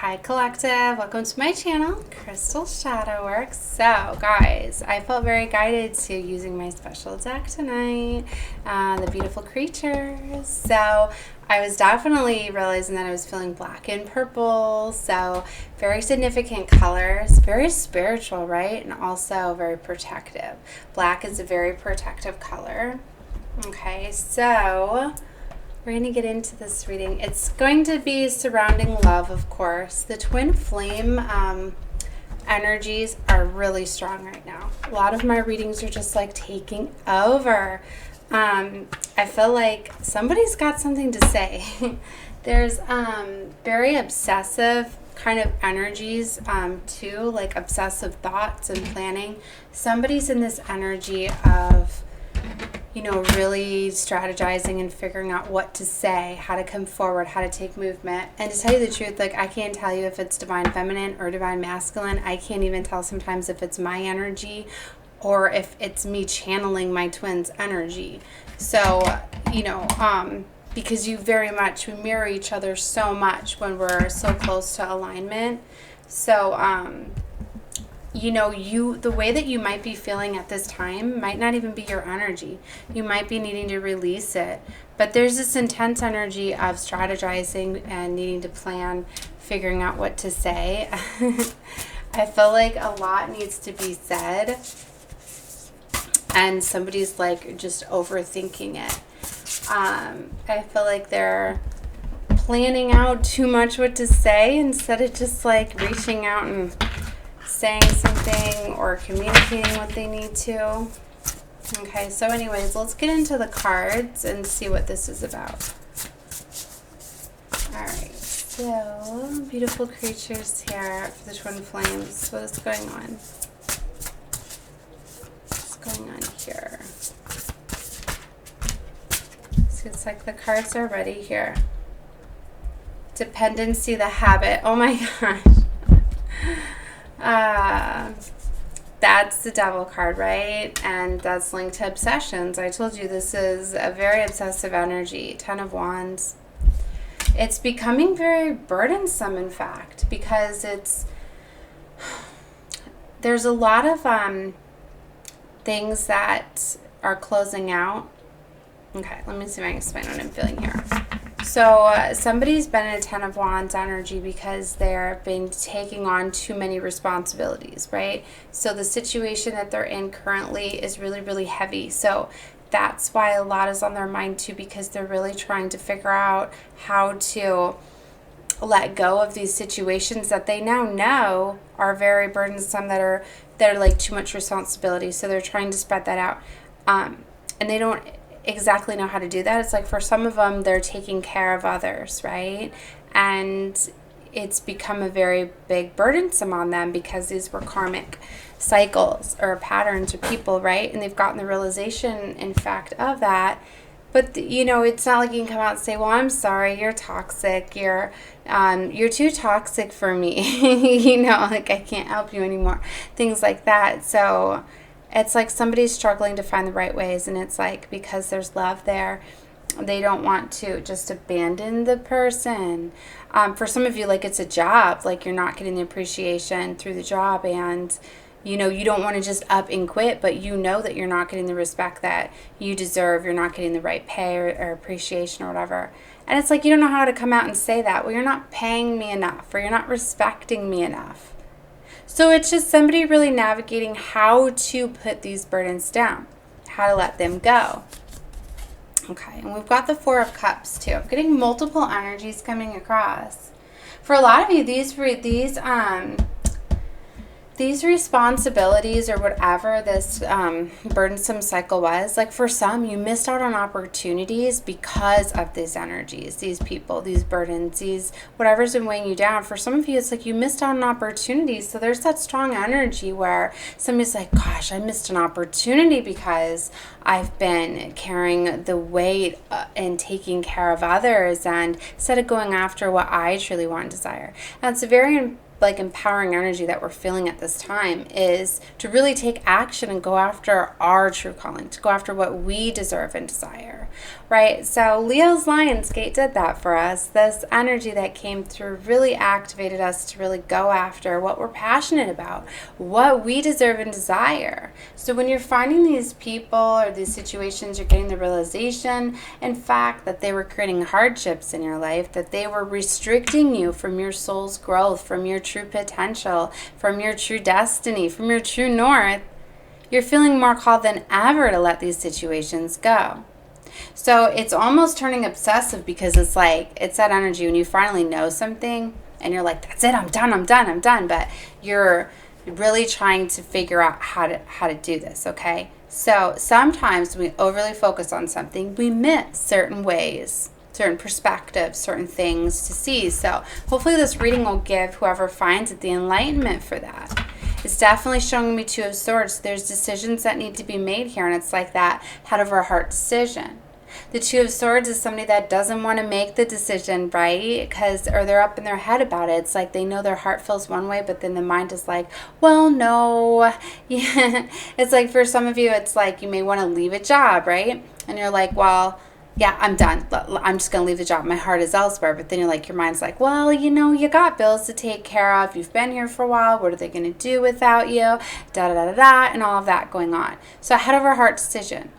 Hi Collective, welcome to my channel, Crystal Shadow Works. So guys, I felt very guided to using my special deck tonight, the beautiful creatures. So I was definitely realizing that I was feeling black and purple, so very significant colors, very spiritual, right? And also very protective. Black is a very protective color. Okay, so we're going to get into this reading. It's going to be surrounding love, of course. The twin flame energies are really strong right now. A lot of my readings are just like taking over. I feel like somebody's got something to say. There's very obsessive kind of energies too, like obsessive thoughts and planning. Somebody's in this energy of, you know, really strategizing and figuring out what to say, how to come forward, how to take movement. And to tell you the truth, like, I can't tell you if it's divine feminine or divine masculine. I can't even tell sometimes if it's my energy or if it's me channeling my twin's energy. So, you know, because we mirror each other so much when we're so close to alignment. So, you know, the way that you might be feeling at this time might not even be your energy. You might be needing to release it. But there's this intense energy of strategizing and needing to plan, figuring out what to say. I feel like a lot needs to be said. And somebody's like just overthinking it. I feel like they're planning out too much what to say instead of just like reaching out and saying something or communicating what they need to. Okay, so anyways, let's get into the cards and see what this is about. Alright, so beautiful creatures here for the twin flames. What is going on? What's going on here? So it's like the cards are ready here. Dependency, the habit. Oh my gosh. That's the devil card, right? And that's linked to obsessions. I told you this is a very obsessive energy. 10 of Wands. It's becoming very burdensome, in fact, because there's a lot of things that are closing out. Okay, let me see if I can explain what I'm feeling here. So somebody's been in a 10 of Wands energy because they're been taking on too many responsibilities, right? So the situation that they're in currently is really, really heavy. So that's why a lot is on their mind too, because they're really trying to figure out how to let go of these situations that they now know are very burdensome, that are like too much responsibility. So they're trying to spread that out. And they don't exactly know how to do that. It's like for some of them, they're taking care of others, right? And it's become a very big burdensome on them because these were karmic cycles or patterns or people, right? And they've gotten the realization, in fact, of that. But you know, it's not like you can come out and say, well, I'm sorry, you're toxic, you're too toxic for me. You know, like I can't help you anymore, things like that. So it's like somebody's struggling to find the right ways, and it's like because there's love there, they don't want to just abandon the person. For some of you, like it's a job, like you're not getting the appreciation through the job, and you know, you don't want to just up and quit, but you know that you're not getting the respect that you deserve, you're not getting the right pay or appreciation or whatever. And it's like you don't know how to come out and say that. Well, you're not paying me enough, or you're not respecting me enough. So it's just somebody really navigating how to put these burdens down, how to let them go. Okay, and we've got the 4 of Cups too. I'm getting multiple energies coming across. For a lot of you, these responsibilities or whatever this burdensome cycle was, like for some, you missed out on opportunities because of these energies, these people, these burdens, these whatever's been weighing you down. For some of you, it's like you missed out on opportunities. So there's that strong energy where somebody's like, gosh, I missed an opportunity because I've been carrying the weight and taking care of others, and instead of going after what I truly want and desire. And it's a very like empowering energy that we're feeling at this time is to really take action and go after our true calling, to go after what we deserve and desire, right? So Leo's Lionsgate did that for us. This energy that came through really activated us to really go after what we're passionate about, what we deserve and desire. So when you're finding these people or these situations, you're getting the realization, in fact, that they were creating hardships in your life, that they were restricting you from your soul's growth, from your true potential, from your true destiny, from your true north. You're feeling more called than ever to let these situations go. So it's almost turning obsessive, because it's like, it's that energy when you finally know something and you're like, that's it, I'm done. But you're really trying to figure out how to do this, okay? So sometimes when we overly focus on something, we miss certain ways, certain perspectives, certain things to see. So hopefully this reading will give whoever finds it the enlightenment for that. It's definitely showing me Two of Swords. There's decisions that need to be made here, and it's like that head over heart decision. The Two of Swords is somebody that doesn't want to make the decision, right? Or they're up in their head about it. It's like they know their heart feels one way, but then the mind is like, well, no. Yeah. It's like for some of you, it's like you may want to leave a job, right? And you're like, well, yeah, I'm done. I'm just going to leave the job. My heart is elsewhere. But then you're like, your mind's like, well, you got bills to take care of. You've been here for a while. What are they going to do without you? Da-da-da-da-da, and all of that going on. So head over heart decision,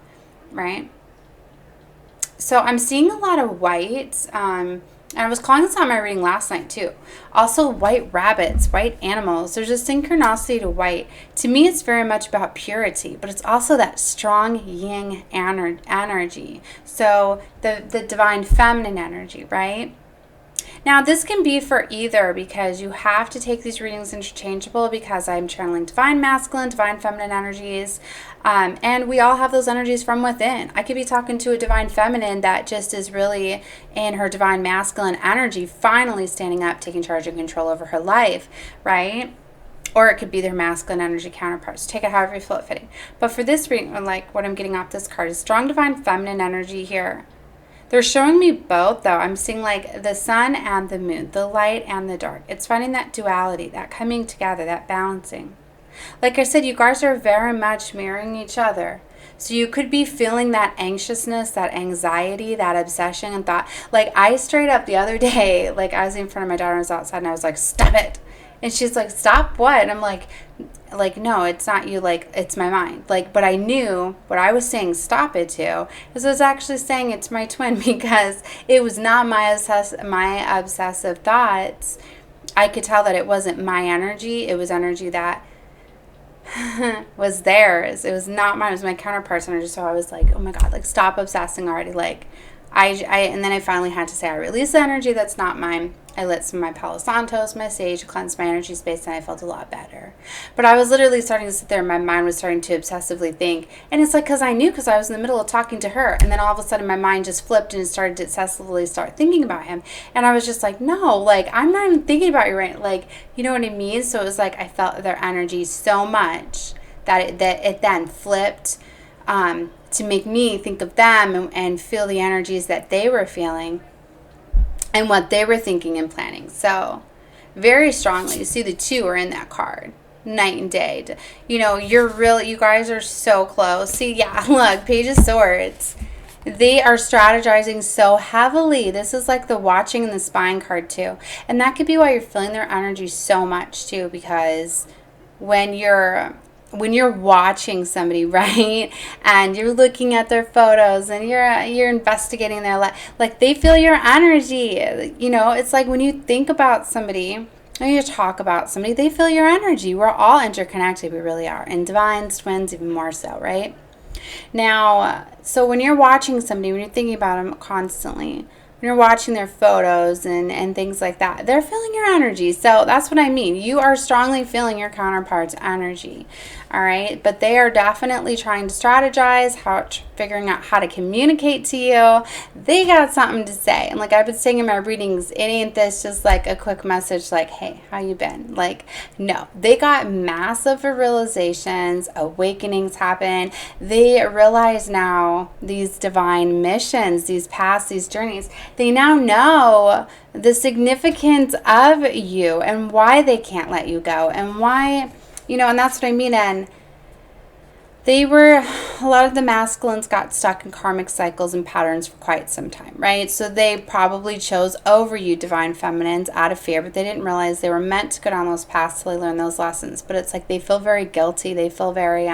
right? So I'm seeing a lot of white, and I was calling this on my reading last night too. Also white rabbits, white animals. There's a synchronicity to white. To me, it's very much about purity, but it's also that strong yin energy. So the divine feminine energy, right? Now, this can be for either, because you have to take these readings interchangeable, because I'm channeling divine masculine, divine feminine energies, and we all have those energies from within. I could be talking to a divine feminine that just is really in her divine masculine energy, finally standing up, taking charge and control over her life, right? Or it could be their masculine energy counterparts. Take it however you feel it fitting. But for this reading, like what I'm getting off this card is strong divine feminine energy here. They're showing me both, though. I'm seeing like the sun and the moon, the light and the dark. It's finding that duality, that coming together, that balancing. Like I said, you guys are very much mirroring each other. So you could be feeling that anxiousness, that anxiety, that obsession and thought. Like I straight up the other day, like I was in front of my daughter, I was outside, and I was like, stop it. And she's like, stop what? And I'm like, no, it's not you, like, it's my mind. Like, but I knew what I was saying stop it to, because I was actually saying it's my twin, because it was not my obsessive thoughts. I could tell that it wasn't my energy. It was energy that was theirs. It was not mine. It was my counterpart's energy. So I was like, oh my God, like, stop obsessing already. Like, and then I finally had to say, I release the energy that's not mine. I lit some of my Palo Santos, my sage, cleansed my energy space, and I felt a lot better. But I was literally starting to sit there, and my mind was starting to obsessively think. And it's like, because I knew, because I was in the middle of talking to her. And then all of a sudden, my mind just flipped and started to obsessively start thinking about him. And I was just like, no, like, I'm not even thinking about you right now. Like, you know what I mean? So it was like, I felt their energy so much that it then flipped to make me think of them and feel the energies that they were feeling and what they were thinking and planning. So very strongly, you see the two are in that card, night and day. You know, you guys are so close. See, yeah, look, Page of Swords. They are strategizing so heavily. This is like the watching and the spying card too. And that could be why you're feeling their energy so much too, because when you're watching somebody, right, and you're looking at their photos and you're investigating their life, like they feel your energy. You know, it's like when you think about somebody or you talk about somebody, they feel your energy. We're all interconnected. We really are. And divines, twins, even more so, right? Now, so when you're watching somebody, when you're thinking about them constantly, when you're watching their photos and things like that, they're feeling your energy. So that's what I mean. You are strongly feeling your counterpart's energy. All right, but they are definitely trying to strategize, figuring out how to communicate to you. They got something to say. And like I've been saying in my readings, it ain't this just like a quick message like, hey, how you been? Like, no, they got massive realizations, awakenings happen. They realize now these divine missions, these paths, these journeys, they now know the significance of you and why they can't let you go and why, you know, and that's what I mean. And a lot of the masculines got stuck in karmic cycles and patterns for quite some time, right? So they probably chose over you, divine feminines, out of fear, but they didn't realize they were meant to go down those paths till they learn those lessons. But it's like they feel very guilty. They feel very,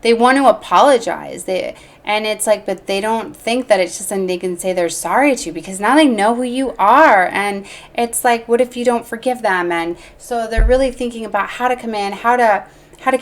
they want to apologize. And it's like, but they don't think that it's just something they can say they're sorry to, because now they know who you are. And it's like, what if you don't forgive them? And so they're really thinking about how to come in, how to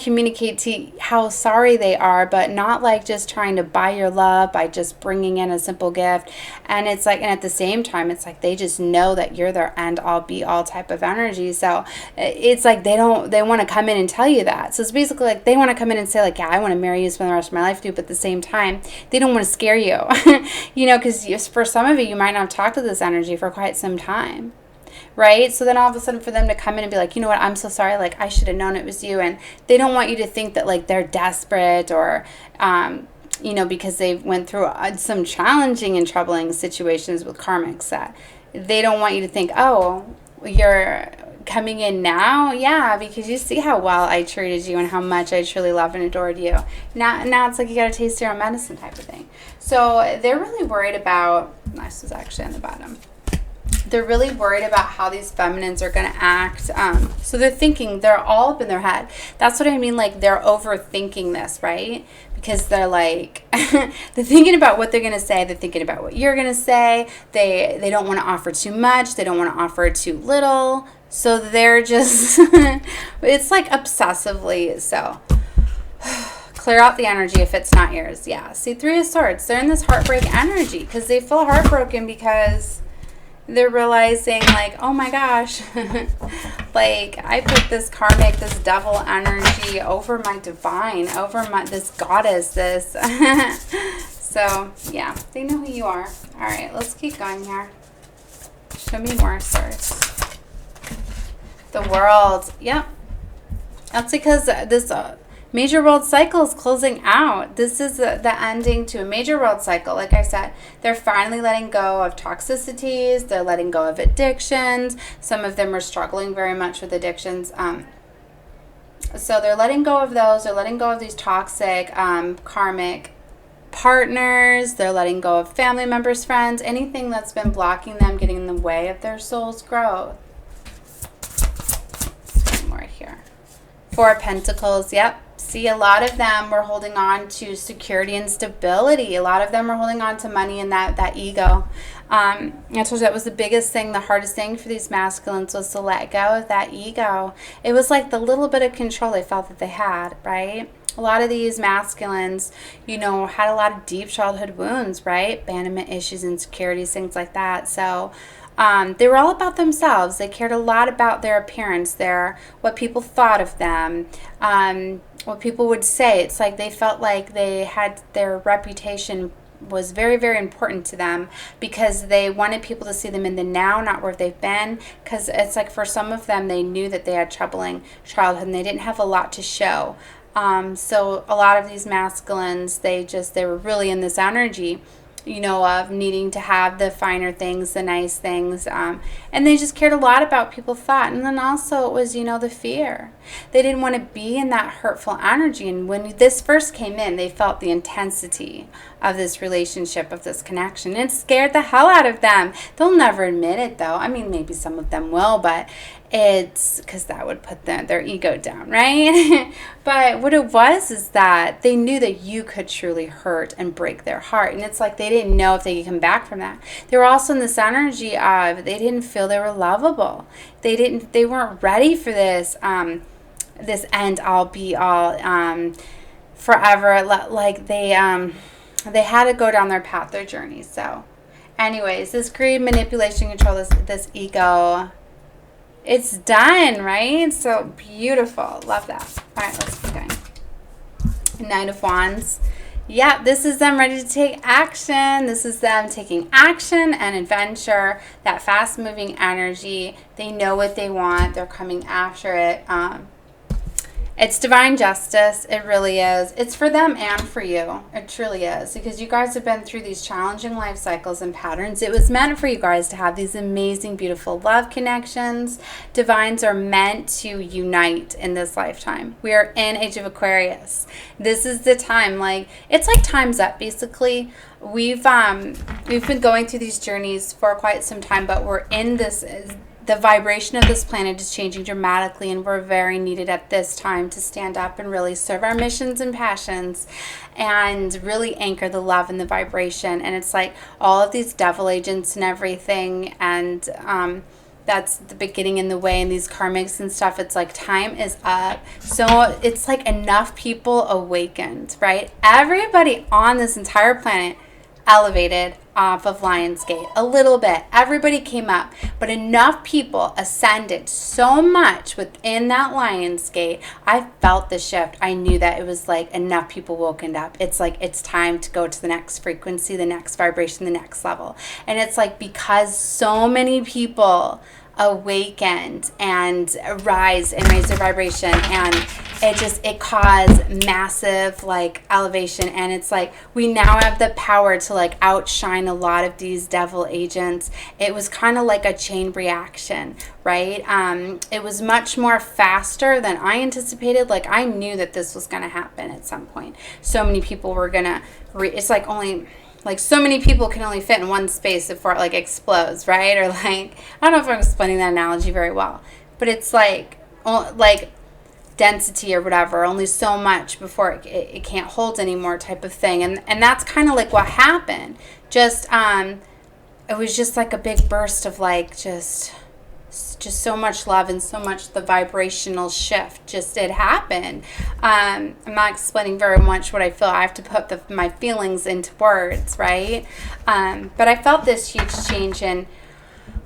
communicate to how sorry they are, but not like just trying to buy your love by just bringing in a simple gift. And it's like, and at the same time, it's like they just know that you're their end all be all type of energy. So it's like they want to come in and tell you that. So it's basically like they want to come in and say like, yeah, I want to marry you, spend the rest of my life with you, but at the same time, they don't want to scare you. You know, because for some of you might not have talked to this energy for quite some time. Right? So then all of a sudden for them to come in and be like, you know what, I'm so sorry, like I should have known it was you. And they don't want you to think that like they're desperate or, you know, because they went through some challenging and troubling situations with karmics, that they don't want you to think, oh, you're coming in now? Yeah, because you see how well I treated you and how much I truly loved and adored you. Now it's like you got to taste your own medicine type of thing. So they're really worried about, this is actually on the bottom. They're really worried about how these feminines are going to act. So they're thinking, they're all up in their head. That's what I mean. Like they're overthinking this, right? Because they're like, they're thinking about what they're going to say. They're thinking about what you're going to say. They don't want to offer too much. They don't want to offer too little. So they're just, it's like obsessively so. Clear out the energy if it's not yours. Yeah. See, Three of Swords. They're in this heartbreak energy because they feel heartbroken because they're realizing like, oh my gosh, like I put this karmic, this devil energy over my divine, over this goddess, this. So yeah, they know who you are. All right, let's keep going here. Show me more, Source. The World. Yep. That's because this major world cycle is closing out. This is the ending to a major world cycle. Like I said, they're finally letting go of toxicities. They're letting go of addictions. Some of them are struggling very much with addictions. So they're letting go of those. They're letting go of these toxic, karmic partners. They're letting go of family members, friends, anything that's been blocking them, getting in the way of their soul's growth. One more here. Four of Pentacles. Yep. See, a lot of them were holding on to security and stability. A lot of them were holding on to money and that ego. I told you that was the biggest thing, the hardest thing for these masculines was to let go of that ego. It was like the little bit of control they felt that they had, right? A lot of these masculines, you know, had a lot of deep childhood wounds, right? Abandonment issues, insecurities, things like that. So they were all about themselves. They cared a lot about their appearance, what people thought of them, what people would say. It's like they felt like they had their reputation was very, very important to them because they wanted people to see them in the now, not where they've been. Because it's like for some of them, they knew that they had troubling childhood and they didn't have a lot to show. So a lot of these masculines, they were really in this energy, you know, of needing to have the finer things, the nice things. And they just cared a lot about people's thought. And then also it was, you know, the fear. They didn't want to be in that hurtful energy. And when this first came in, they felt the intensity of this relationship, of this connection. And it scared the hell out of them. They'll never admit it, though. I mean, maybe some of them will, but it's because that would put their ego down, right? But what it was is that they knew that you could truly hurt and break their heart. And it's like they didn't know if they could come back from that. They were also in this energy of they didn't feel they were lovable. They weren't ready for this this end all be all forever. Like they had to go down their path, their journey. So anyways, this greed, manipulation, control, this ego, it's done, right? So beautiful. Love that. All right, let's keep going. Knight of Wands. Yeah, this is them ready to take action. This is them taking action and adventure, that fast-moving energy. They know what they want. They're coming after it. It's divine justice. It really is. It's for them and for you. It truly is. Because you guys have been through these challenging life cycles and patterns. It was meant for you guys to have these amazing, beautiful love connections. Divines are meant to unite in this lifetime. We are in Age of Aquarius. This is the time. Like, it's like time's up, basically. We've been going through these journeys for quite some time, but we're in this. The vibration of this planet is changing dramatically, and we're very needed at this time to stand up and really serve our missions and passions and really anchor the love and the vibration. And it's like all of these devil agents and everything, and that's the beginning in the way, and these karmics and stuff. It's like time is up. So it's like enough people awakened, right? Everybody on this entire planet elevated off of Lionsgate a little bit. Everybody came up, but enough people ascended so much within that Lionsgate. I felt the shift. I knew that it was like enough people woken up. It's like it's time to go to the next frequency, the next vibration, the next level. And it's like because so many people awakened and raise their vibration, and it caused massive like elevation. And it's like we now have the power to like outshine a lot of these devil agents. It was kind of like a chain reaction, right? It was much more faster than I anticipated. Like I knew that this was going to happen at some point. So many people were gonna it's like only like so many people can only fit in one space before it like explodes, right? Or like, I don't know if I'm explaining that analogy very well, but it's like density or whatever, only so much before it can't hold anymore type of thing. And that's kind of like what happened. Just, it was just like a big burst of like, just so much love and so much the vibrational shift. Just it happened. I'm not explaining very much what I feel. I have to put my feelings into words, right? But I felt this huge change, and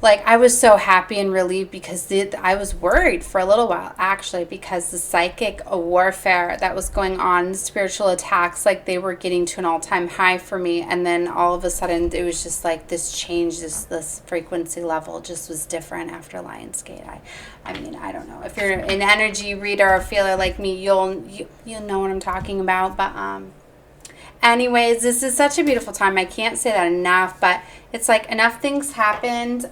like I was so happy and relieved because I was worried for a little while actually, because the psychic warfare that was going on, the spiritual attacks, like they were getting to an all-time high for me. And then all of a sudden it was just like this change, this frequency level just was different after Lionsgate. I mean, I don't know if you're an energy reader or feeler like me, you'll know what I'm talking about. But anyways, this is such a beautiful time. I can't say that enough, but it's like enough things happened.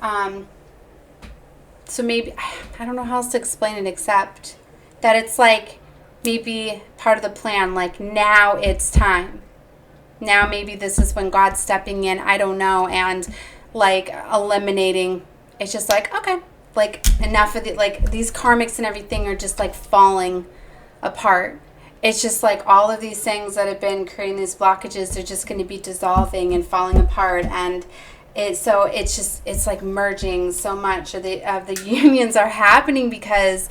So maybe, I don't know how else to explain it except that it's like maybe part of the plan. Like now it's time. Now maybe this is when God's stepping in. I don't know. And like eliminating, it's just like, okay, like enough of like these karmics and everything are just like falling apart. It's just like all of these things that have been creating these blockages, they're just going to be dissolving and falling apart. And it's like merging. So much of the unions are happening because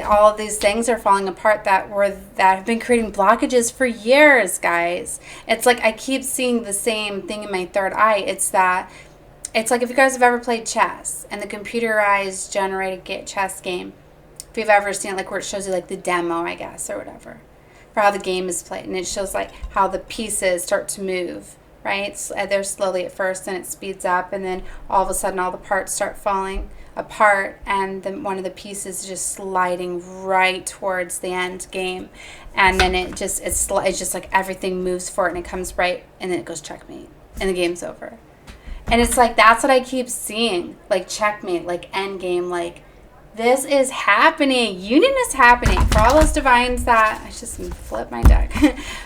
all of these things are falling apart that have been creating blockages for years, guys. It's like I keep seeing the same thing in my third eye. It's like if you guys have ever played chess and the computerized generated chess game. If you've ever seen it, like where it shows you like the demo, I guess, or whatever, for how the game is played. And it shows like how the pieces start to move, right? So they're slowly at first, and it speeds up, and then all of a sudden all the parts start falling apart, and then one of the pieces is just sliding right towards the end game. And then it's just like everything moves forward, and it comes right, and then it goes checkmate, and the game's over. And it's like, that's what I keep seeing, like checkmate, like end game, like this is happening. Union is happening. For all those divines that, I just flipped my deck.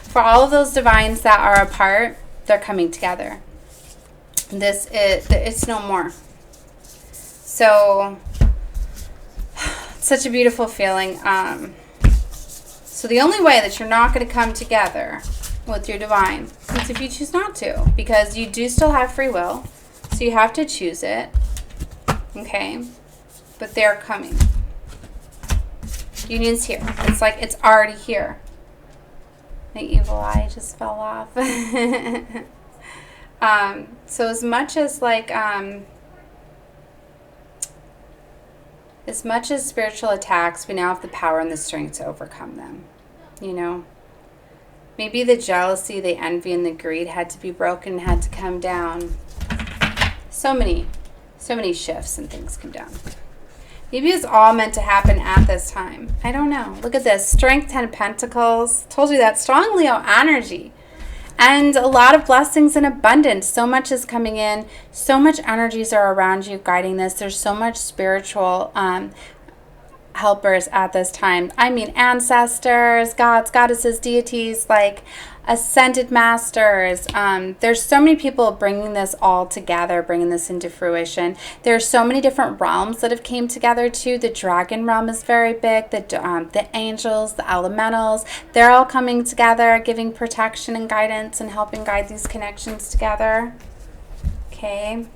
For all of those divines that are apart, they're coming together. It's no more. So, it's such a beautiful feeling. So the only way that you're not going to come together with your divine is if you choose not to. Because you do still have free will. So you have to choose it. Okay? But they're coming. Union's here. It's like it's already here. The evil eye just fell off. So as much as like as much as spiritual attacks, we now have the power and the strength to overcome them. You know? Maybe the jealousy, the envy, and the greed had to be broken, had to come down. So many shifts and things come down. Maybe it's all meant to happen at this time. I don't know. Look at this. Strength, 10 of Pentacles. Told you that. Strong Leo energy. And a lot of blessings and abundance. So much is coming in. So much energies are around you guiding this. There's so much spiritual helpers at this time. I mean, ancestors, gods, goddesses, deities, like ascended masters. There's so many people bringing this all together, bringing this into fruition. There's so many different realms that have came together too. The dragon realm is very big. The angels, the elementals, they're all coming together, giving protection and guidance and helping guide these connections together. Okay.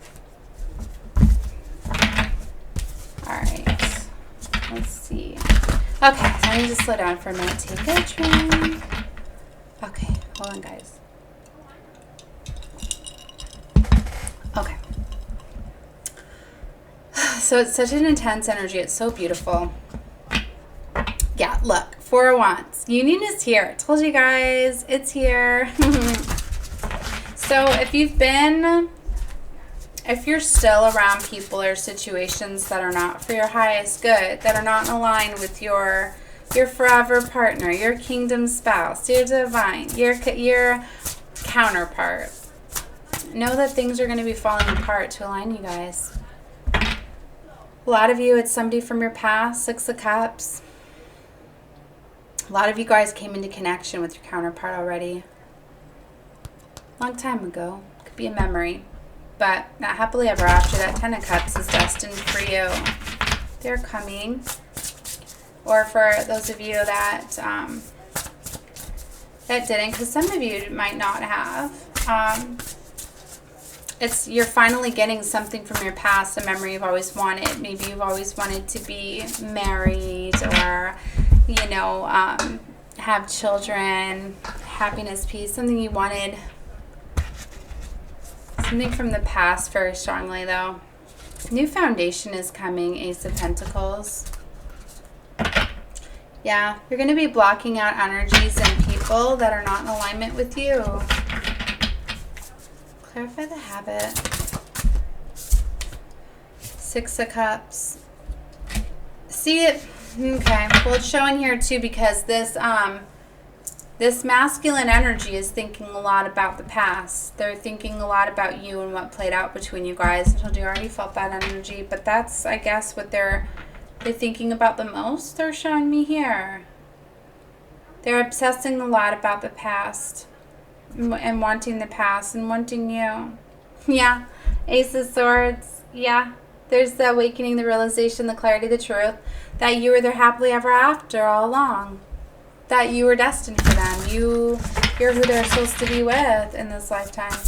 All right. Let's see. Okay, so I need to slow down for a minute. Take a drink. Okay, hold on, guys. Okay. So it's such an intense energy. It's so beautiful. Yeah, look. 4 of Wands. Union is here. I told you guys. It's here. So if you're still around people or situations that are not for your highest good, that are not in line with your forever partner, your kingdom spouse, your divine, your counterpart, know that things are going to be falling apart to align you guys. A lot of you, it's somebody from your past, 6 of Cups. A lot of you guys came into connection with your counterpart already. Long time ago. Could be a memory. But not happily ever after. That 10 of Cups is destined for you. They're coming. Or for those of you that didn't, because some of you might not have. You're finally getting something from your past, a memory you've always wanted. Maybe you've always wanted to be married, or have children, happiness, peace, something you wanted. Something from the past very strongly, though. New foundation is coming, Ace of Pentacles. Yeah, you're going to be blocking out energies and people that are not in alignment with you. Clarify the habit. 6 of Cups. See it? Okay. Well, it's showing here, too, because this masculine energy is thinking a lot about the past. They're thinking a lot about you and what played out between you guys. I told you I already felt that energy, but that's, I guess, what they're thinking about the most. They're showing me here. They're obsessing a lot about the past and wanting the past and wanting you. Yeah. Ace of Swords. Yeah. There's the awakening, the realization, the clarity, the truth that you were their happily ever after all along. That you were destined for them. You're who they're supposed to be with in this lifetime.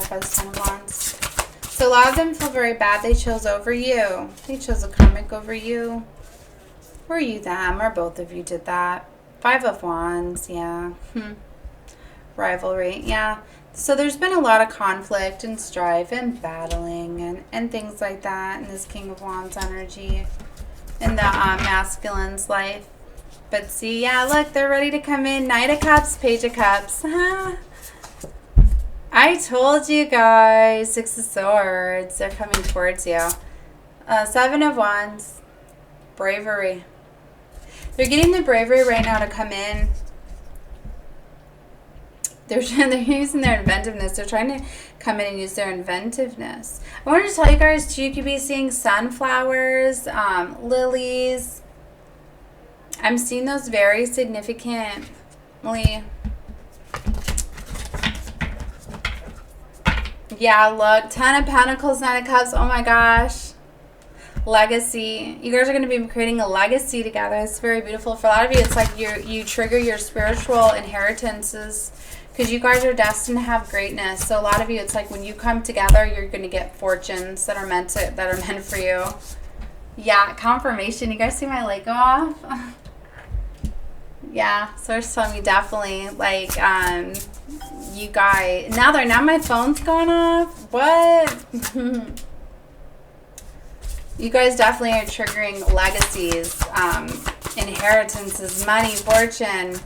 By the 10 of Wands. So a lot of them feel very bad. They chose over you. They chose a karmic over you. Or you them, or both of you did that. 5 of Wands, yeah. Rivalry, yeah. So there's been a lot of conflict and strife and battling and things like that in this King of Wands energy in the masculine's life. But see, yeah, look, they're ready to come in. Knight of Cups, Page of Cups. I told you guys. 6 of Swords. They're coming towards you. 7 of Wands. Bravery. They're getting the bravery right now to come in. They're using their inventiveness. They're trying to come in and use their inventiveness. I wanted to tell you guys, too, you could be seeing sunflowers, lilies. I'm seeing those very significantly. Yeah, look. 10 of Pentacles, 9 of Cups. Oh, my gosh. Legacy. You guys are going to be creating a legacy together. It's very beautiful. For a lot of you, it's like you trigger your spiritual inheritances because you guys are destined to have greatness. So a lot of you, it's like when you come together, you're going to get fortunes that are meant for you. Yeah, confirmation. You guys see my light go off? Yeah, so it's telling me definitely, like, you guys, now my phone's going off. What? You guys definitely are triggering legacies, inheritances, money, fortune.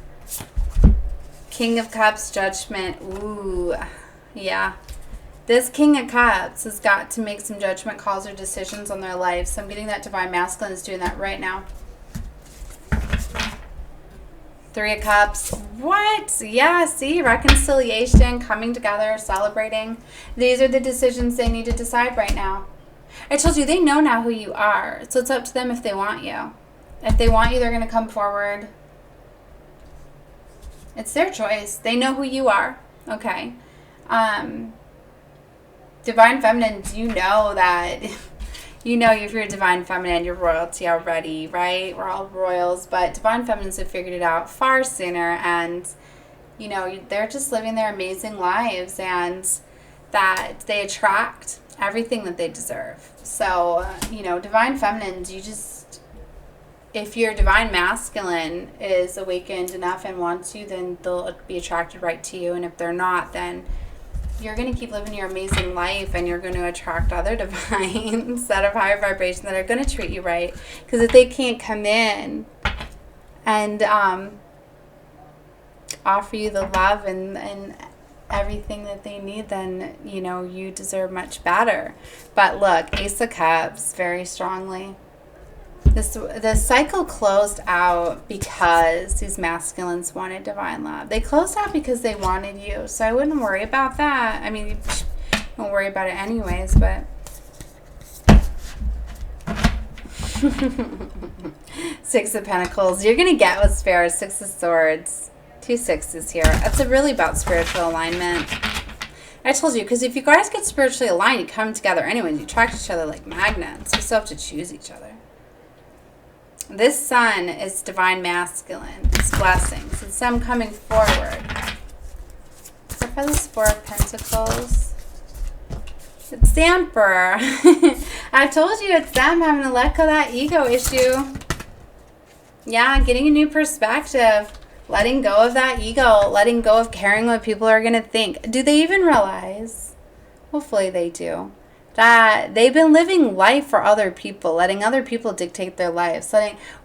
King of Cups, Judgment. Ooh, yeah. This King of Cups has got to make some judgment calls or decisions on their life. So I'm getting that Divine Masculine is doing that right now. Three of Cups. What? Yeah, see? Reconciliation, coming together, celebrating. These are the decisions they need to decide right now. I told you, they know now who you are. So it's up to them if they want you. If they want you, they're going to come forward. It's their choice. They know who you are. Okay. Divine Feminine, you know that... You know, if you're a Divine Feminine, you're royalty already, right? We're all royals, but Divine Feminines have figured it out far sooner, and, you know, they're just living their amazing lives, and that they attract everything that they deserve. So, you know, Divine Feminines, you just, if your Divine Masculine is awakened enough and wants you, then they'll be attracted right to you, and if they're not, then you're going to keep living your amazing life, and you're going to attract other divines that have higher vibration that are going to treat you right. Because if they can't come in and offer you the love and everything that they need, then, you know, you deserve much better. But look, Ace of Cups, very strongly. The cycle closed out because these masculines wanted divine love. They closed out because they wanted you. So I wouldn't worry about that. I mean, you don't worry about it anyways, but... Six of Pentacles. You're going to get what's fair. Six of Swords. Two sixes here. That's really about spiritual alignment. I told you, because if you guys get spiritually aligned, you come together anyways. You attract each other like magnets. You still have to choose each other. This Sun is Divine Masculine. It's blessings. It's them coming forward. Except for this Four of Pentacles. It's the Emperor. I told you it's them having to let go of that ego issue. Yeah, getting a new perspective. Letting go of that ego. Letting go of caring what people are going to think. Do they even realize? Hopefully they do. That they've been living life for other people, letting other people dictate their lives,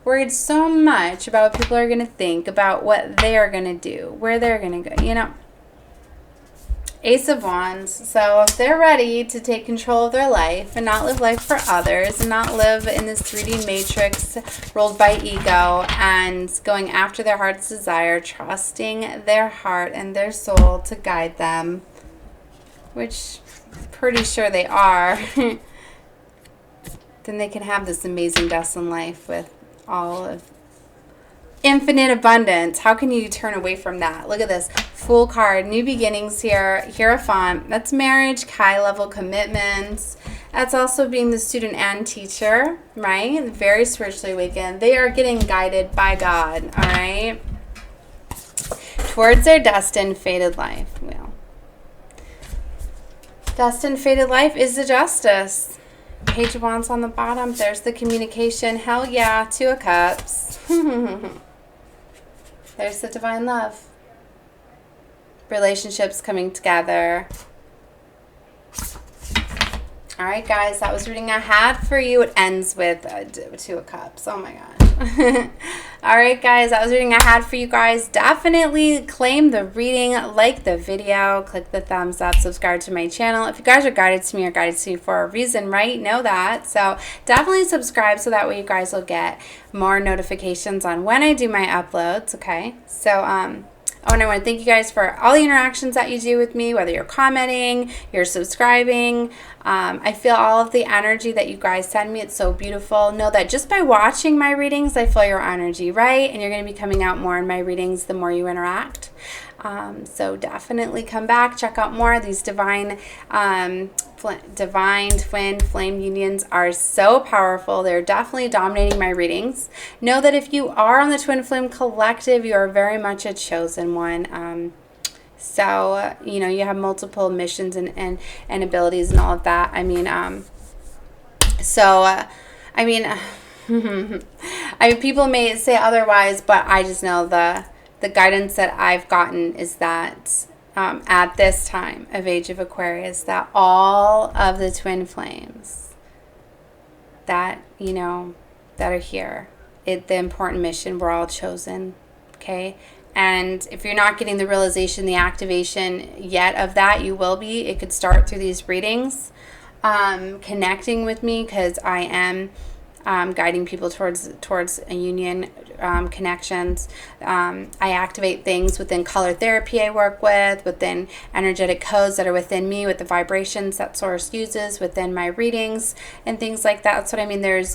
worried so much about what people are going to think, about what they are going to do, where they're going to go, you know. Ace of Wands. So if they're ready to take control of their life and not live life for others and not live in this 3D matrix ruled by ego and going after their heart's desire, trusting their heart and their soul to guide them, which... pretty sure they are, then they can have this amazing destined life with all of infinite abundance. How can you turn away from that? Look at this Fool card, new beginnings here, Hierophant. That's marriage, high level commitments. That's also being the student and teacher, right? Very spiritually awakened. They are getting guided by God, all right, towards their destined fated life. Well, destined fated life is the Justice. Page of Wands on the bottom. There's the communication. Hell yeah. Two of Cups. There's the divine love. Relationships coming together. All right, guys. That was reading I had for you. It ends with Two of Cups. Oh, my God. All right, guys. That was reading I had for you guys. Definitely claim the reading. Like the video. Click the thumbs up. Subscribe to my channel. If you guys are guided to me, you're guided to me for a reason, right? Know that. So definitely subscribe so that way you guys will get more notifications on when I do my uploads, okay? So, and I want to thank you guys for all the interactions that you do with me, whether you're commenting, you're subscribing. I feel all of the energy that you guys send me. It's so beautiful. Know that just by watching my readings, I feel your energy, right? And you're going to be coming out more in my readings the more you interact. So definitely come back, check out more. These divine twin flame unions are so powerful. They're definitely dominating my readings. Know that if you are on the twin flame collective, you are very much a chosen one. So you know, you have multiple missions and abilities and all of that. I mean, I mean, people may say otherwise, but I just know the guidance that I've gotten is that at this time of Age of Aquarius, that all of the twin flames that, you know, that are here, the important mission, we're all chosen, okay? And if you're not getting the realization, the activation yet of that, you will be. It could start through these readings, connecting with me, because I am guiding people towards a union, connections. I activate things within color therapy I work with, within energetic codes that are within me, with the vibrations that Source uses within my readings and things like that. That's what I mean. There's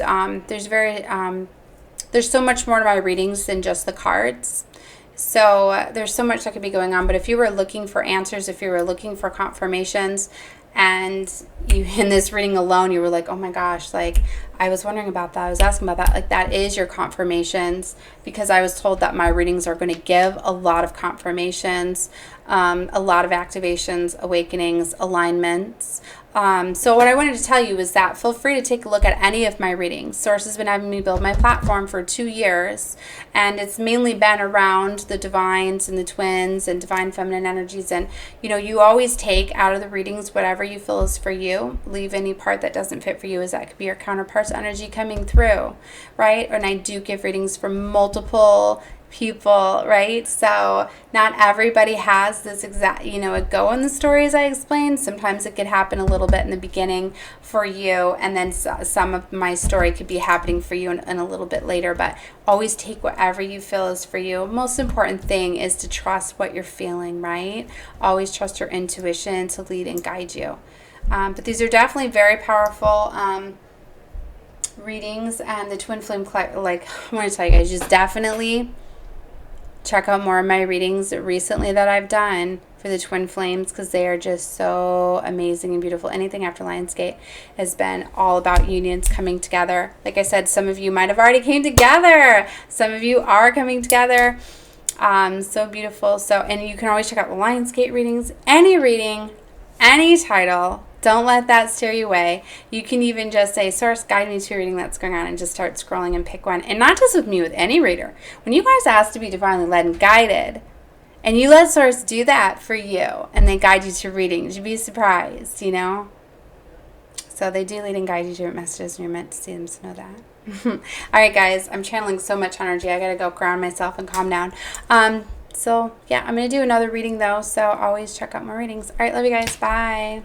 so much more to my readings than just the cards. So there's so much that could be going on. But if you were looking for answers, if you were looking for confirmations, and you, in this reading alone, you were like, oh my gosh, like, I was wondering about that, I was asking about that, like, that is your confirmations, because I was told that my readings are going to give a lot of confirmations, a lot of activations, awakenings, alignments. So what I wanted to tell you is that feel free to take a look at any of my readings. Source has been having me build my platform for 2 years, and it's mainly been around the divines and the twins and divine feminine energies. And, you know, you always take out of the readings whatever you feel is for you. Leave any part that doesn't fit for you, as that could be your counterpart's energy coming through, right? And I do give readings for multiple people, right? So not everybody has this exact, you know, a go in the stories I explained. Sometimes it could happen a little bit in the beginning for you, and then some of my story could be happening for you in a little bit later. But always take whatever you feel is for you. Most important thing is to trust what you're feeling, right? Always trust your intuition to lead and guide you. But these are definitely very powerful readings. And the twin flame, like, I want to tell you guys, just definitely check out more of my readings recently that I've done for the twin flames, because they are just so amazing and beautiful. Anything after Lionsgate has been all about unions coming together. Like I said, some of you might have already came together. Some of you are coming together. So beautiful. So, and you can always check out the Lionsgate readings. Any reading, any title. Don't let that steer you away. You can even just say, Source, guide me to a reading that's going on, and just start scrolling and pick one. And not just with me, with any reader. When you guys ask to be divinely led and guided, and you let Source do that for you, and they guide you to readings, you'd be surprised, you know? So they do lead and guide you to your messages, and you're meant to see them, so know that. All right, guys, I'm channeling so much energy. I got to go ground myself and calm down. So, yeah, I'm going to do another reading, though, so always check out more readings. All right, love you guys. Bye.